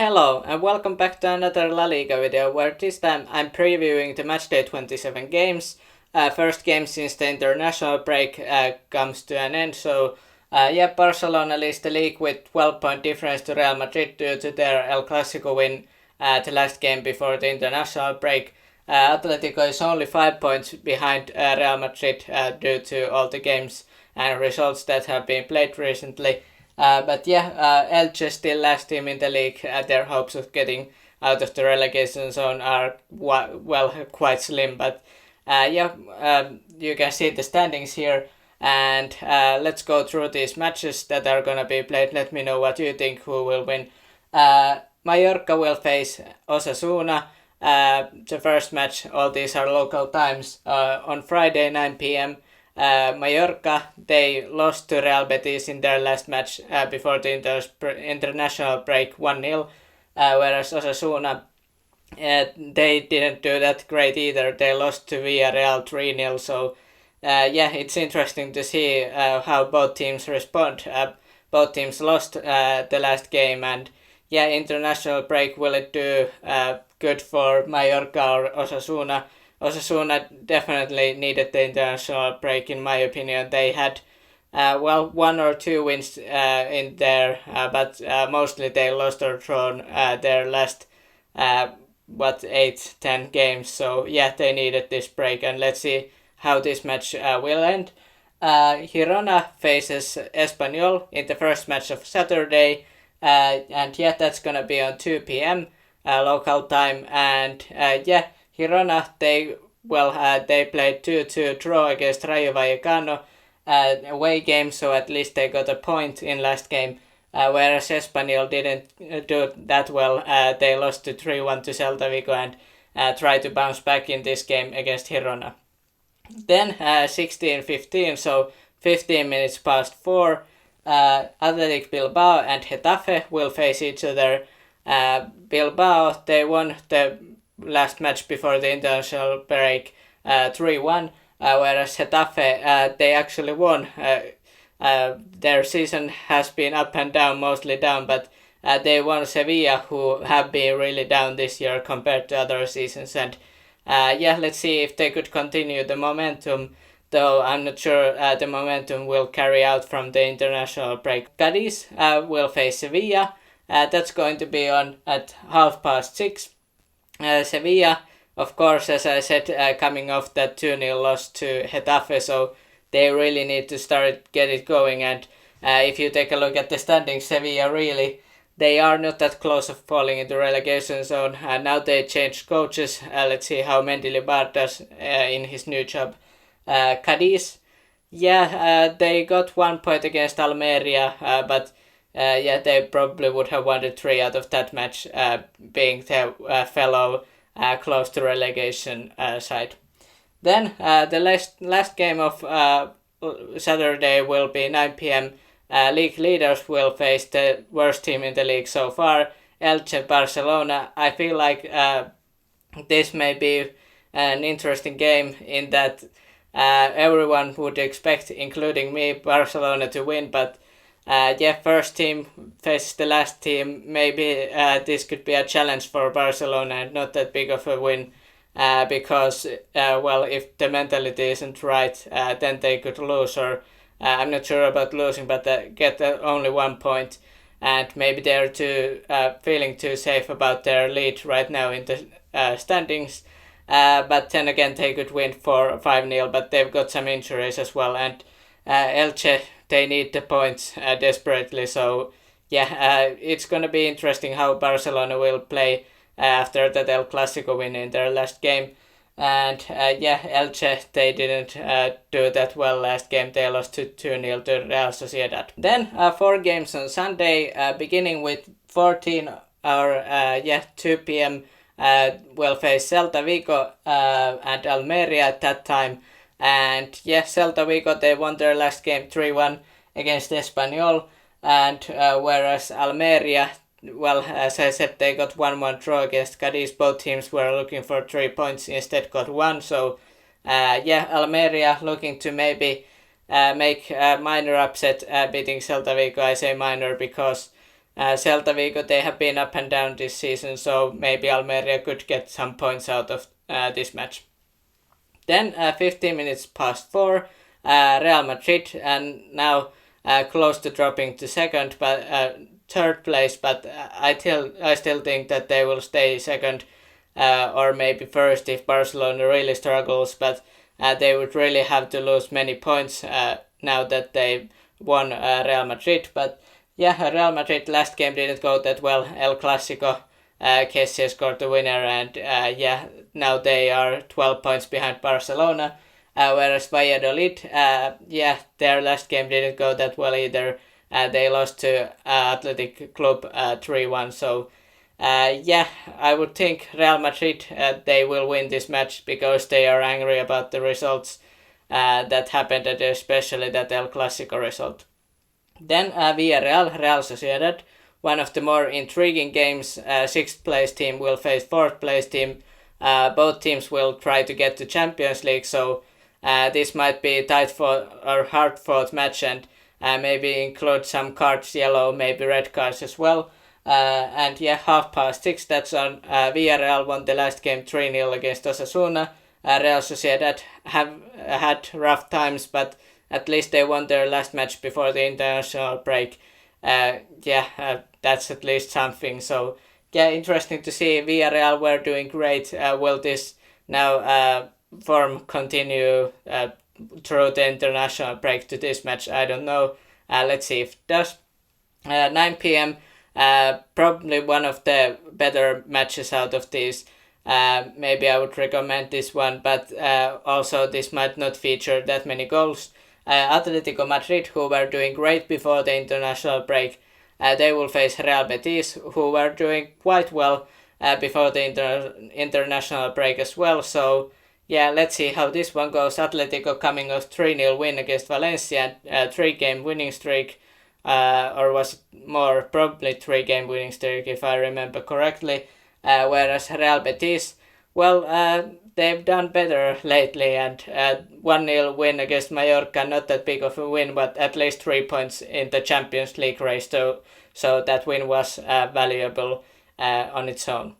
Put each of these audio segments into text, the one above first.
Hello and welcome back to another La Liga video where this time I'm previewing the Matchday 27 games. First game since the international break comes to an end, so Barcelona leads the league with 12-point difference to Real Madrid due to their El Clasico win the last game before the international break. Atletico is only 5 points behind Real Madrid due to all the games and results that have been played recently. Elche still last team in the league. Their hopes of getting out of the relegation zone are quite slim. You can see the standings here, and let's go through these matches that are gonna be played. Let me know what you think, who will win. Mallorca will face Osasuna. The first match, all these are local times, on Friday 9 p.m. Mallorca, they lost to Real Betis in their last match before the international break 1-0, whereas Osasuna, they didn't do that great either. They lost to Villarreal 3-0, so it's interesting to see how both teams respond. Both teams lost the last game, and international break, will it do good for Mallorca or Osasuna? Osasuna definitely needed the international break, in my opinion. They had one or two wins in there, but mostly they lost or drawn their last 8-10 games. So they needed this break, and let's see how this match will end. Girona faces Espanyol in the first match of Saturday, and that's gonna be on 2 p.m. Local time, and Girona, they played 2-2 draw against Rayo Vallecano, away game, so at least they got a point in last game, whereas Espanyol didn't do that well. They lost to 3-1 to Celta Vigo and tried to bounce back in this game against Girona. Then 16:15, so 15 minutes past 4, Athletic Bilbao and Getafe will face each other. Bilbao, they won the last match before the international break 3-1, whereas Getafe, they actually won. Their season has been up and down, mostly down, but they won Sevilla, who have been really down this year compared to other seasons, and let's see if they could continue the momentum, though I'm not sure the momentum will carry out from the international break. Cadiz will face Sevilla. That's going to be on at 6:30. Sevilla, of course, as I said, coming off that 2-0 loss to Getafe, so they really need to get it going. And if you take a look at the standings, Sevilla really, they are not that close of falling into relegation zone. Now they changed coaches. Let's see how Mendilibar does in his new job. Cadiz, they got 1 point against Almeria, but they probably would have wanted 3 out of that match, being their fellow close to relegation side. Then the last game of Saturday will be 9 p.m. League leaders will face the worst team in the league so far, Elche Barcelona. I feel like this may be an interesting game in that everyone would expect, including me, Barcelona to win, but first team faces the last team. Maybe this could be a challenge for Barcelona and not that big of a win, because if the mentality isn't right, then they could lose, or I'm not sure about losing, but get only 1 point, and maybe they're feeling too safe about their lead right now in the standings. But then again, they could win for 5-0, but they've got some injuries as well, and Elche, they need the points desperately, so it's going to be interesting how Barcelona will play after that El Clasico win in their last game. And Elche, they didn't do that well last game. They lost 2-0 to Real Sociedad. Then 4 games on Sunday, beginning with 14 or 2 p.m. Will face Celta Vigo and Almeria at that time. And Celta Vigo, they won their last game 3-1 against Espanyol, and whereas Almeria, as I said, they got 1-1 draw against Cadiz. Both teams were looking for 3 points, instead got 1. So Almeria looking to maybe make a minor upset, beating Celta Vigo. I say minor because Celta Vigo, they have been up and down this season, so maybe Almeria could get some points out of this match. Then 15 minutes past 4, Real Madrid, and now close to dropping to third place, but I still think that they will stay second or maybe first if Barcelona really struggles, but they would really have to lose many points now that they won Real Madrid. But yeah, Real Madrid last game didn't go that well. El Clasico, Kessie scored the winner, and now they are 12 points behind Barcelona. Whereas Valladolid, their last game didn't go that well either. They lost to Athletic Club 3-1. So, I would think Real Madrid, they will win this match because they are angry about the results that happened, especially that El Clasico result. Then Villarreal, Real Sociedad, one of the more intriguing games. Sixth place team will face fourth place team. Both teams will try to get to Champions League, so this might be a tight or hard fought match, and maybe include some cards, yellow, maybe red cards as well. And 6:30, that's on. Villarreal won the last game 3-0 against Osasuna. Real Sociedad have had rough times, but at least they won their last match before the international break. That's at least something. So, interesting to see. Villarreal were doing great. Will this now form continue through the international break to this match? I don't know. Let's see if it does. 9 p.m. Probably one of the better matches out of these. Maybe I would recommend this one, but also this might not feature that many goals. Atletico Madrid, who were doing great before the international break, they will face Real Betis, who were doing quite well before the international break as well. So, let's see how this one goes. Atletico coming off 3-0 win against Valencia, 3-game winning streak, or was it more, probably 3-game winning streak if I remember correctly. Whereas Real Betis, they've done better lately, and 1-0 win against Mallorca, not that big of a win, but at least 3 points in the Champions League race, so that win was valuable on its own.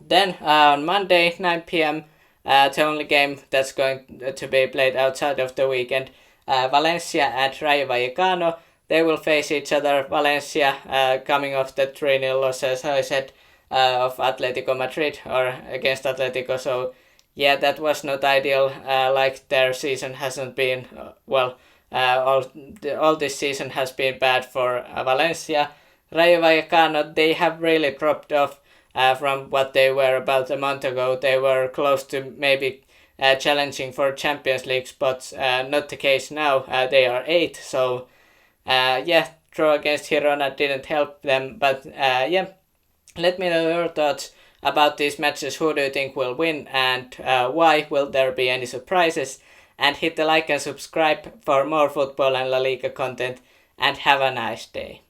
Then on Monday, 9 p.m., the only game that's going to be played outside of the weekend, Valencia and Rayo Vallecano, they will face each other. Valencia coming off the 3-0 loss, as I said, of Atletico Madrid, or against Atletico, so that was not ideal, like their season hasn't been, all this season has been bad for Valencia. Rayo Vallecano, they have really dropped off from what they were about a month ago. They were close to maybe challenging for Champions League spots, not the case now. They are 8th, so draw against Girona didn't help them, but let me know your thoughts about these matches. Who do you think will win, and why? Will there be any surprises? And hit the like and subscribe for more football and La Liga content, and have a nice day.